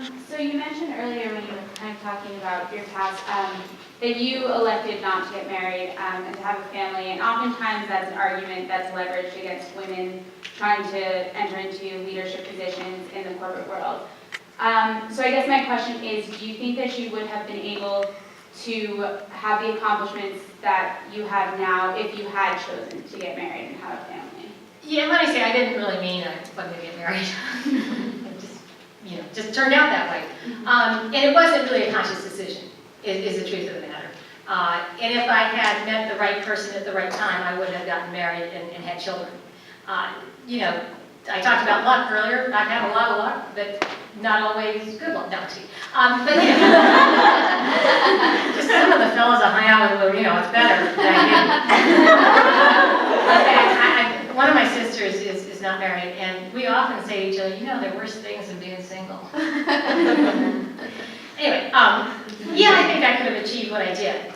So you mentioned earlier when you were kind of talking about your past, that you elected not to get married and to have a family, and oftentimes that's an argument that's leveraged against women trying to enter into leadership positions in the corporate world. So I guess my question is, do you think that you would have been able to have the accomplishments that you have now if you had chosen to get married and have a family? Yeah, let me say, I didn't really mean I wanted to get married. It just turned out that way. And it wasn't really a conscious decision, is the truth of the matter. And if I had met the right person at the right time, I would have gotten married and had children. I talked about luck earlier. I've had a lot of luck, but not always good luck. No, just some of the fellows I hung out with, it's better than I did. One of my sisters is not married, and we often say to each other, there are worse things than being single. Anyway, yeah, I think I could have achieved what I did.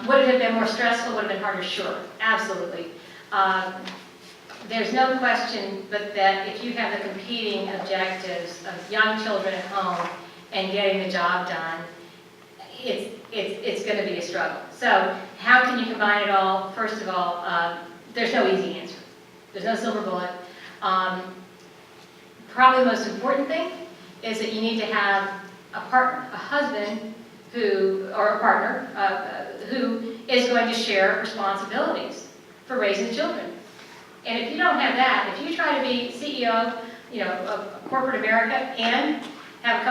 Would it have been more stressful? Would it have been harder? Sure, absolutely. There's no question but that if you have the competing objectives of young children at home and getting the job done, it's going to be a struggle. So how can you combine it all? First of all, there's no easy answer. There's no silver bullet. Probably the most important thing is that you need to have a partner, a husband or a partner who is going to share responsibilities for raising children. And if you don't have that, if you try to be CEO, of corporate America and have a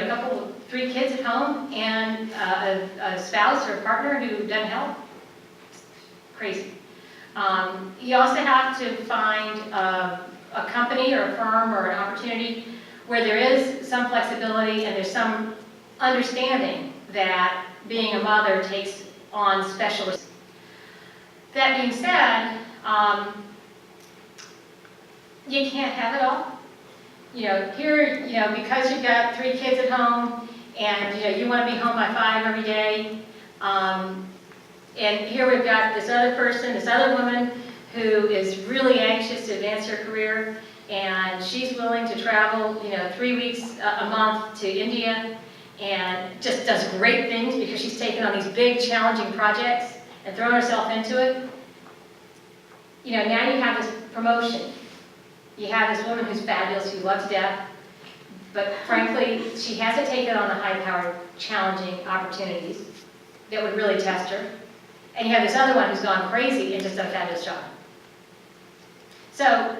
couple, 3 kids at home and a spouse or a partner who doesn't help, it's crazy. You also have to find a company or a firm or an opportunity where there is some flexibility and there's some understanding that being a mother takes on special risks. That being said, you can't have it all. Because you've got 3 kids at home and you want to be home by 5 every day. And here we've got this other person, this other woman who is really anxious to advance her career, and she's willing to travel, 3 weeks a month to India, and just does great things because she's taken on these big, challenging projects and thrown herself into it. Now you have this promotion. You have this woman who's fabulous, who loves death, but frankly, she hasn't taken on the high-powered, challenging opportunities that would really test her. And you have this other one who's gone crazy and just done a fabulous job. So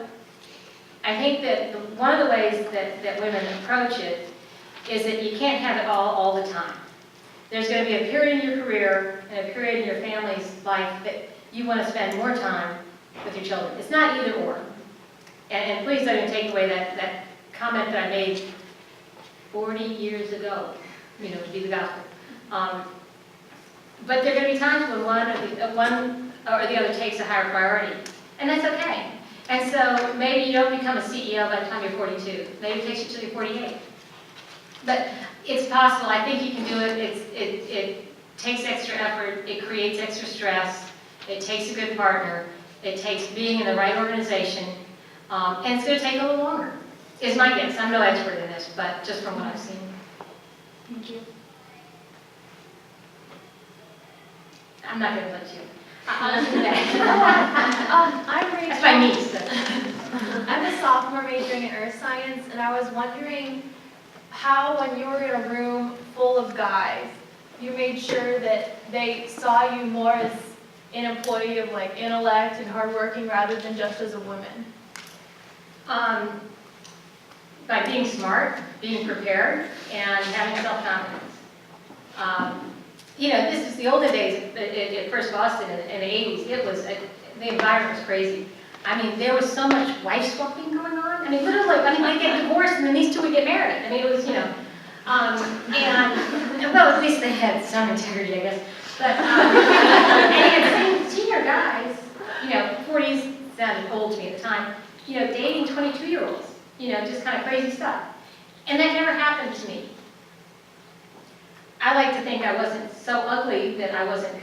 I think that one of the ways that women approach it is that you can't have it all the time. There's going to be a period in your career and a period in your family's life that you want to spend more time with your children. It's not either or. And please don't even take away that comment that I made 40 years ago, to be the gospel. But there are going to be times when one or the other takes a higher priority, and that's okay. And so maybe you don't become a CEO by the time you're 42. Maybe it takes you till you're 48. But it's possible. I think you can do it. It takes extra effort. It creates extra stress. It takes a good partner. It takes being in the right organization. And it's going to take a little longer, is my guess. I'm no expert in this, but just from what I've seen. Thank you. I'm not going to let you. I'm Rachel. That's my niece. I'm a sophomore majoring in earth science, and I was wondering how, when you were in a room full of guys, you made sure that they saw you more as an employee of intellect and hardworking rather than just as a woman. By being smart, being prepared, and having self-confidence. This is the olden days at First Boston in the 80s. The environment was crazy. I mean, there was so much wife swapping going on. I mean, literally, they get divorced and then these two would get married. I mean, it was, well, at least they had some integrity, I guess. But, and you had senior guys, 40s sounded old to me at the time, dating 22-year-olds, just kind of crazy stuff. And that never happened to me. I like to think I wasn't so ugly that I wasn't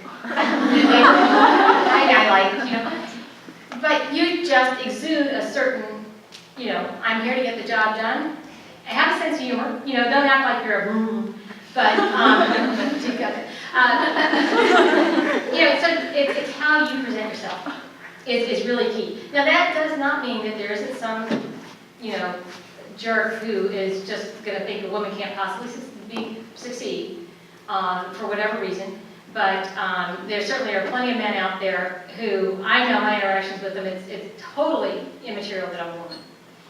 But you just exude a certain, I'm here to get the job done, have a sense of humor. You know, don't act like you're a but you got it. You know, so it's how you present yourself is really key. Now that does not mean that there isn't some, you know, jerk who is just going to think a woman can't possibly succeed for whatever reason. But there certainly are plenty of men out there who I know my interactions with them, it's totally immaterial that I'm a woman.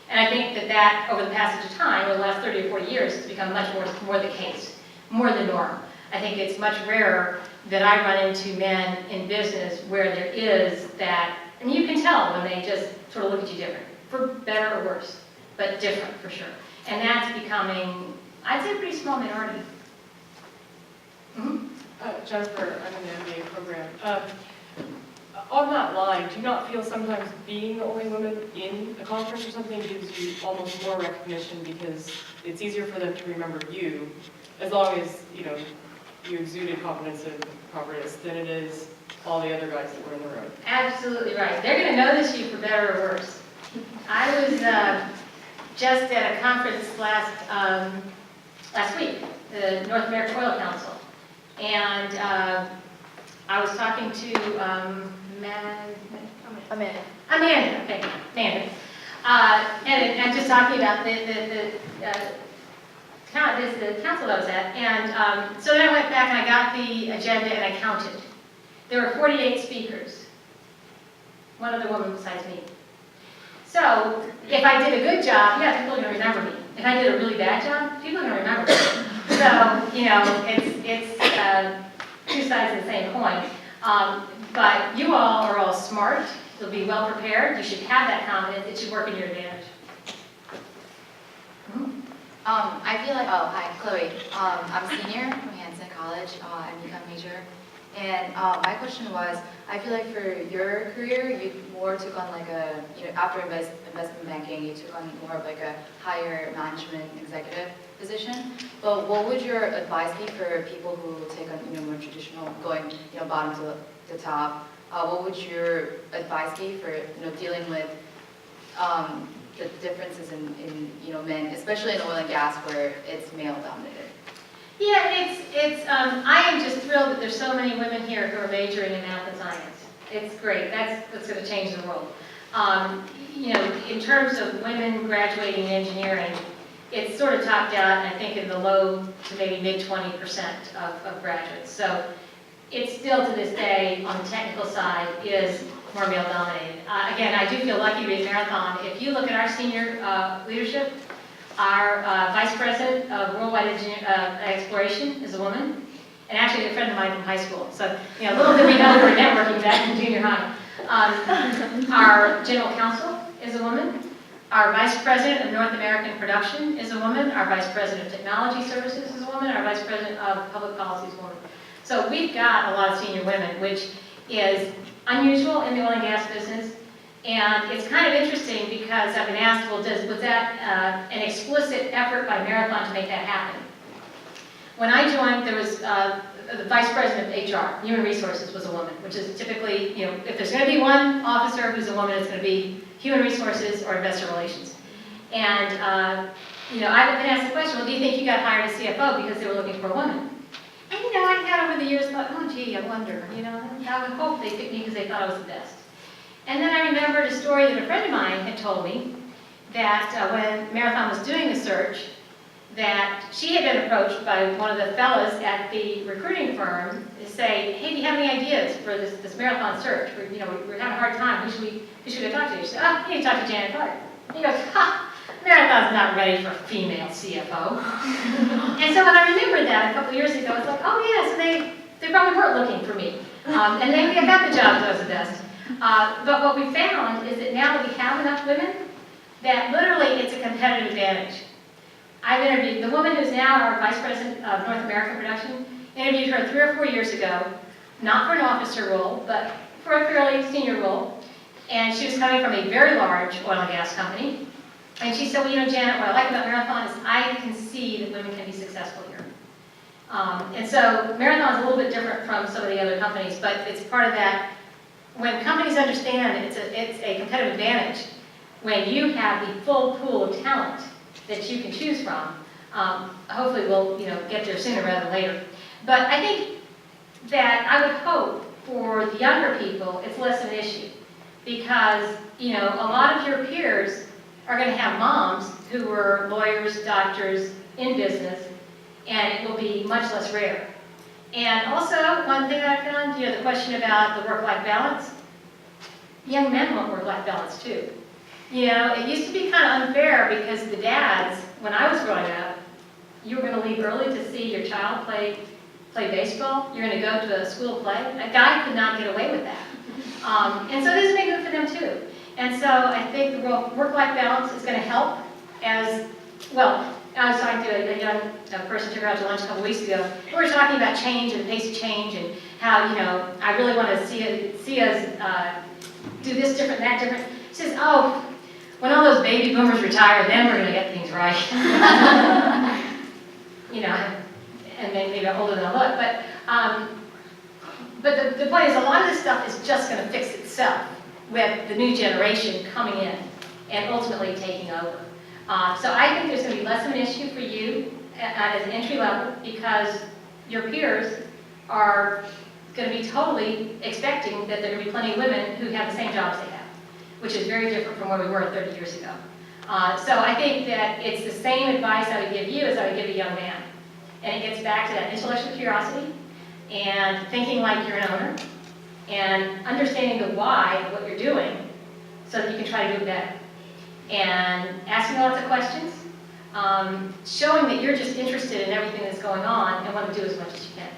And I think that over the passage of time, over the last 30 or 40 years, it's become much more the case, more the norm. I think it's much rarer that I run into men in business where there is that, and you can tell when they just sort of look at you different, for better or worse, but different for sure. And that's becoming, I'd say, a pretty small minority. Mm-hmm. Jennifer, I'm in the MBA program. On that line, do you not feel sometimes being the only woman in a conference or something gives you almost more recognition because it's easier for them to remember you, as long as, you know, you exuded competence and properness, than it is all the other guys that were in the room? Absolutely right. They're going to notice you for better or worse. I was just at a conference last week, the North American Oil Council, and I was talking to Amanda, okay, Amanda, and I'm just talking about the council that I was at, and so then I went back and I got the agenda and I counted. There were 48 speakers, one other woman besides me. So if I did a good job, yeah, people are going to remember me. If I did a really bad job, people are going to remember me. So, you know, it's two sides of the same coin. But you all are all smart. You'll be well prepared. You should have that confidence. It should work in your advantage. I feel like, oh, hi, Chloe. I'm a senior from Hanson College. I'm an econ major. And my question was, I feel like for your career, you more took on like a, you know, after investment banking, you took on more of like a higher management executive position. But what would your advice be for people who take on, you know, more traditional, going, you know, bottom to the top? What would your advice be for, you know, dealing with the differences in, you know, men, especially in oil and gas where it's male dominated? Yeah, I am just thrilled that there's so many women here who are majoring in math and science. It's great. That's what's going to change the world. You know, in terms of women graduating in engineering, it's sort of topped out, I think, in the low to maybe mid 20% of graduates. So it's still to this day, on the technical side, is more male dominated. Again, I do feel lucky to be at Marathon. If you look at our senior leadership, our vice president of worldwide exploration is a woman, and actually a friend of mine from high school. So, you know, little did we know we were networking back in junior high. Our general counsel is a woman. Our vice president of North American production is a woman. Our vice president of technology services is a woman. Our vice president of public policy is a woman. So we've got a lot of senior women, which is unusual in the oil and gas business. And it's kind of interesting because I've been asked, well, was that an explicit effort by Marathon to make that happen? When I joined, there was the vice president of HR, human resources, was a woman, which is typically, you know, if there's going to be one officer who's a woman, it's going to be human resources or investor relations. And, you know, I've been asked the question, well, do you think you got hired as CFO because they were looking for a woman? And, you know, I had over the years thought, oh, gee, I wonder, you know, I would hope they picked me because they thought I was the best. And then I remembered a story that a friend of mine had told me that when Marathon was doing the search, that she had been approached by one of the fellas at the recruiting firm to say, hey, do you have any ideas for this Marathon search? We're having a hard time. Who should I talk to? She said, oh, you need to talk to Janet Clark. And he goes, ha, Marathon's not ready for a female CFO. And so when I remembered that a couple of years ago, I was like, oh yeah, so they probably weren't looking for me. And they got the job that was the best. But what we found is that now that we have enough women, that literally it's a competitive advantage. I've interviewed the woman who's now our vice president of North American production, interviewed her 3 or 4 years ago, not for an officer role, but for a fairly senior role. And she was coming from a very large oil and gas company. And she said, well, you know, Janet, what I like about Marathon is I can see that women can be successful here. And so Marathon is a little bit different from some of the other companies, but it's part of that. When companies understand that it's a competitive advantage, when you have the full pool of talent that you can choose from. Hopefully we'll, get there sooner rather than later. But I think that I would hope for the younger people, it's less of an issue. Because, a lot of your peers are going to have moms who were lawyers, doctors, in business, and it will be much less rare. And also, one thing I found, the question about the work-life balance, young men want work-life balance too. It used to be kind of unfair because the dads, when I was growing up, you were going to leave early to see your child play baseball. You're going to go to a school play. A guy could not get away with that. And so this has been good for them too. And so I think the work-life balance is going to help as, well, I was talking to a young person took her out to lunch a couple weeks ago. We were talking about change and the pace of change and how, I really want to see us do this different, that different. She says, oh, when all those baby boomers retire, then we're going to get things right. And maybe I'm older than I look, but the point is a lot of this stuff is just going to fix itself with the new generation coming in and ultimately taking over. So I think there's going to be less of an issue for you as an entry level because your peers are going to be totally expecting that there are going to be plenty of women who have the same jobs they have, which is very different from where we were 30 years ago. So I think that it's the same advice I would give you as I would give a young man. And it gets back to that intellectual curiosity and thinking like you're an owner and understanding the why of what you're doing so that you can try to do it better. And asking lots of questions, showing that you're just interested in everything that's going on and want to do as much as you can.